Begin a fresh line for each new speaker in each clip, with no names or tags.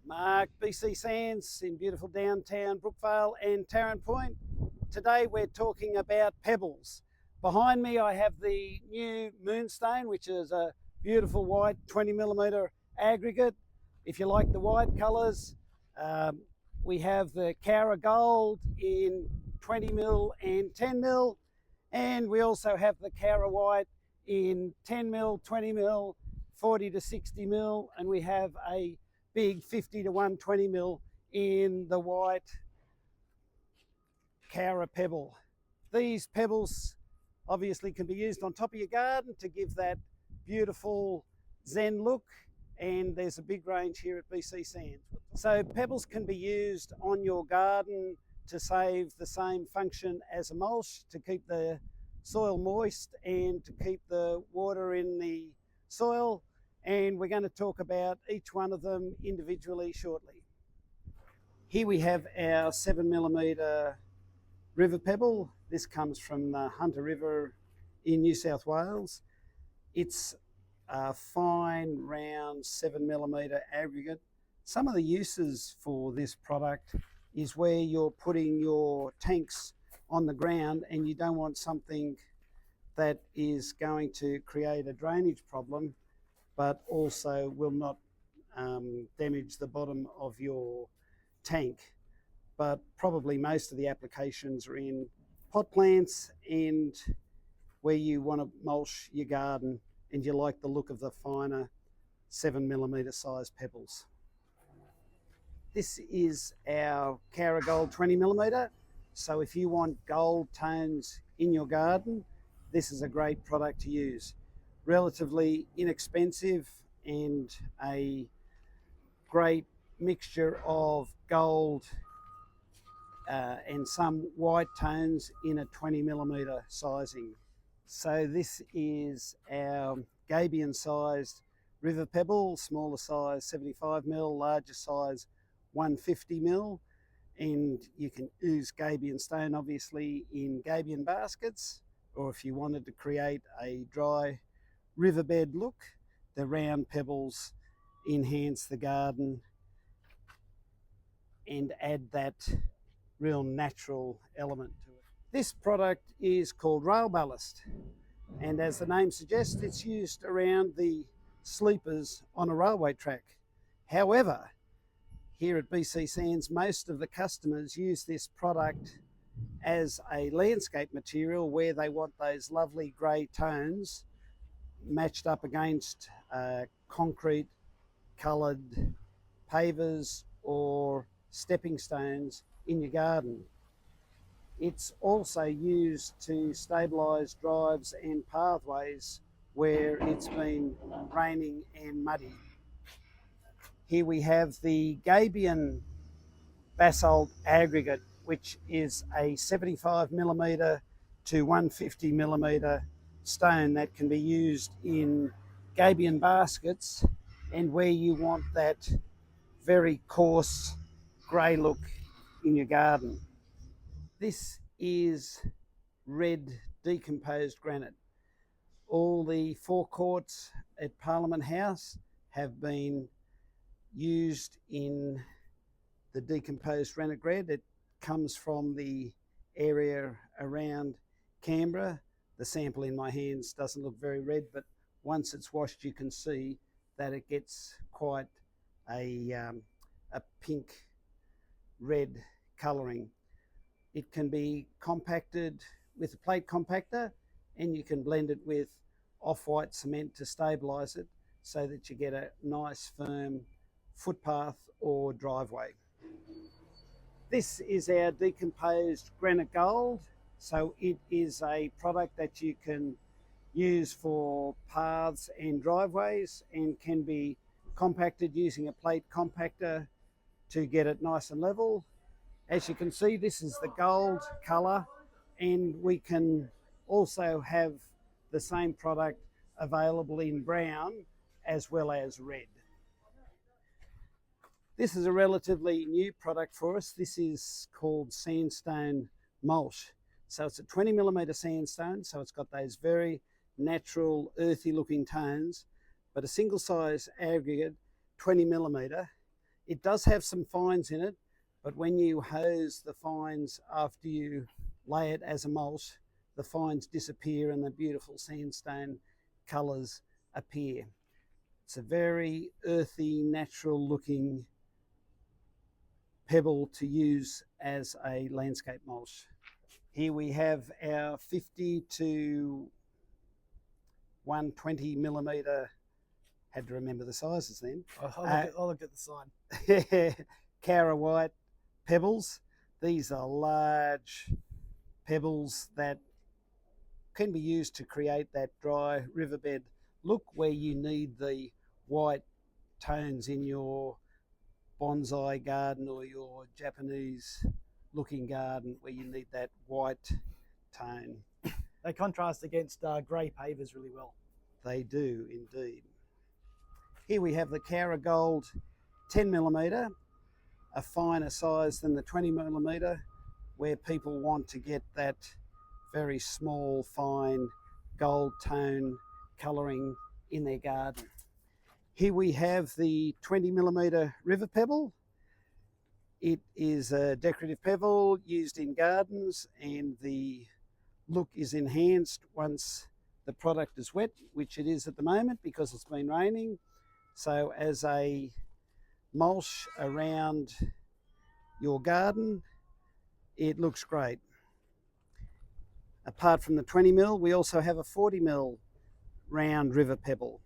Mark, BC Sands in beautiful downtown Brookvale and Tarrant Point. Today we're talking about pebbles. Behind me I have the new Moonstone, which is a beautiful white 20mm aggregate. If you like the white colours, we have the Cowra Gold in 20mm and 10mm, and we also have the Cowra White in 10mm, 20mm, 40 to 60mm, and we have a big 50 to 120mm in the white Cowra Pebble. These pebbles obviously can be used on top of your garden to give that beautiful zen look, and there's a big range here at BC Sands. So pebbles can be used on your garden to save the same function as a mulch, to keep the soil moist and to keep the water in the soil, and we're going to talk about each one of them individually shortly. Here we have our 7mm river pebble. This comes from the Hunter River in New South Wales. It's a fine round 7mm aggregate. Some of the uses for this product is where you're putting your tanks on the ground and you don't want something that is going to create a drainage problem but also will not damage the bottom of your tank. But probably most of the applications are in pot plants and where you want to mulch your garden and you like the look of the finer 7mm size pebbles. This is our Cowra Gold 20mm. So if you want gold tones in your garden, this is a great product to use. Relatively inexpensive and a great mixture of gold and some white tones in a 20mm sizing. So this is our gabion sized river pebble, smaller size 75mm, larger size 150mm, and you can use gabion stone obviously in gabion baskets, or if you wanted to create a dry riverbed look, the round pebbles enhance the garden and add that real natural element to it. This product is called rail ballast, and as the name suggests, it's used around the sleepers on a railway track. However, here at BC Sands, most of the customers use this product as a landscape material where they want those lovely grey tones matched up against concrete coloured pavers or stepping stones in your garden. It's also used to stabilise drives and pathways where it's been raining and muddy. Here we have the gabion basalt aggregate, which is a 75mm to 150mm stone that can be used in gabion baskets and where you want that very coarse grey look in your garden. This is red decomposed granite. All the forecourts at Parliament House have been used in the decomposed granite red. It comes from the area around Canberra. The sample in my hands doesn't look very red, but once it's washed you can see that it gets quite a pink red colouring. It can be compacted with a plate compactor, and you can blend it with off-white cement to stabilise it so that you get a nice firm footpath or driveway. This is our decomposed granite gold. So it is a product that you can use for paths and driveways and can be compacted using a plate compactor to get it nice and level. As you can see, this is the gold colour, and we can also have the same product available in brown as well as red. This is a relatively new product for us. This is called Sandstone mulch. So it's a 20mm sandstone, so it's got those very natural earthy looking tones, but a single size aggregate 20mm It does have some fines in it, but when you hose the fines after you lay it as a mulch, the fines disappear and the beautiful sandstone colours appear. It's a very earthy, natural looking pebble to use as a landscape mulch. Here we have our 50 to 120 millimetre, had to remember the sizes then.
I'll look at the sign.
Cowra White pebbles. These are large pebbles that can be used to create that dry riverbed look where you need the white tones in your bonsai garden or your Japanese looking garden where you need that white tone.
They contrast against grey pavers really well.
They do indeed. Here we have the Cowra Gold 10 millimetre, a finer size than the 20 millimetre, where people want to get that very small, fine gold tone colouring in their garden. Here we have the 20 millimetre river pebble. It is a decorative pebble used in gardens, and the look is enhanced once the product is wet, which it is at the moment because it's been raining. So as a mulch around your garden, it looks great. Apart from the 20 mil, we also have a 40 mil round river pebble.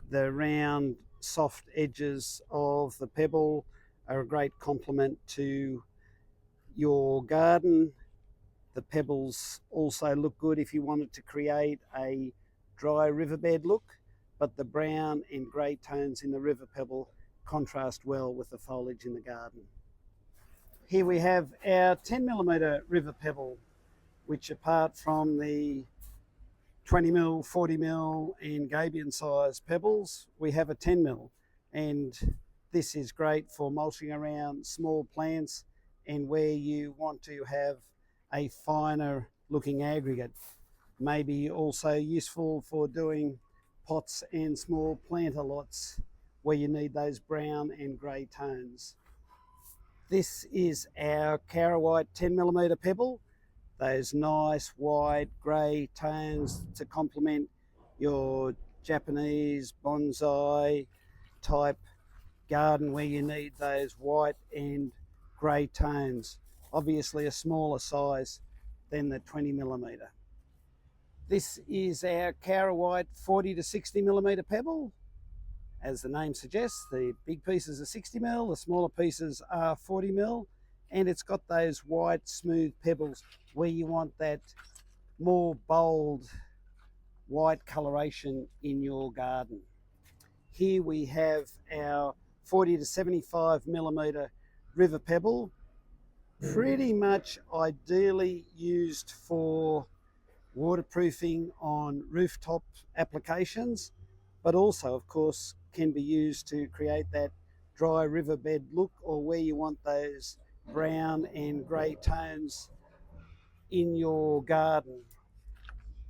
The round, soft edges of the pebble are a great complement to your garden. The pebbles also look good if you wanted to create a dry riverbed look, but the brown and grey tones in the river pebble contrast well with the foliage in the garden. Here we have our 10 millimetre river pebble, which apart from the 20 mil, 40 mil and gabion size pebbles, we have a 10 mil, and this is great for mulching around small plants and where you want to have a finer looking aggregate. Maybe also useful for doing pots and small planter lots where you need those brown and grey tones. This is our Cowra White 10 millimetre pebble, those nice white grey tones to complement your Japanese bonsai type garden where you need those white and grey tones. Obviously a smaller size than the 20 millimetre. This is our Cowra White 40 to 60 millimetre pebble. As the name suggests, the big pieces are 60 mil, the smaller pieces are 40 mil, and it's got those white smooth pebbles where you want that more bold white coloration in your garden. Here we have our 40 to 75 millimetre river pebble, pretty much ideally used for waterproofing on rooftop applications, but also of course can be used to create that dry riverbed look or where you want those brown and grey tones in your garden.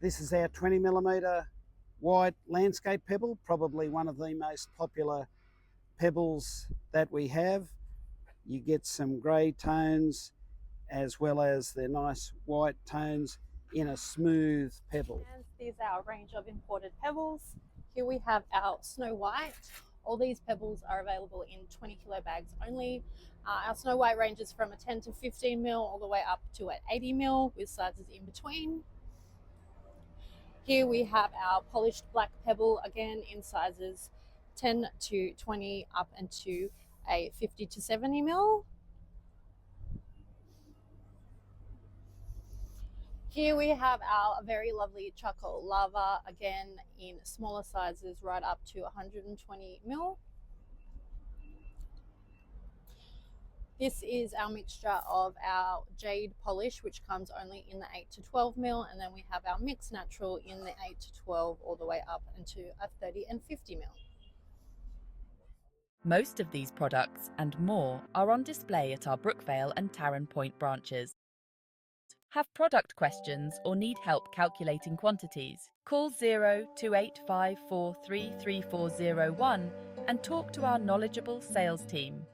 This is our 20 millimetre white landscape pebble, probably one of the most popular pebbles that we have. You get some grey tones as well as the nice white tones in a smooth pebble.
And these are our range of imported pebbles. Here we have our Snow White. All these pebbles are available in 20 kilo bags only. Our Snow White ranges from a 10 to 15 mil all the way up to an 80 mil with sizes in between. Here we have our polished black pebble, again in sizes 10 to 20 up into a 50 to 70 mil. Here we have our very lovely charcoal lava, again in smaller sizes right up to 120 mil. This is our mixture of our jade polish, which comes only in the 8 to 12 mil, and then we have our mixed natural in the 8 to 12 all the way up into a 30 and 50 mil.
Most of these products and more are on display at our Brookvale and Tarrant Point branches. Have product questions or need help calculating quantities? Call 0285433401 and talk to our knowledgeable sales team.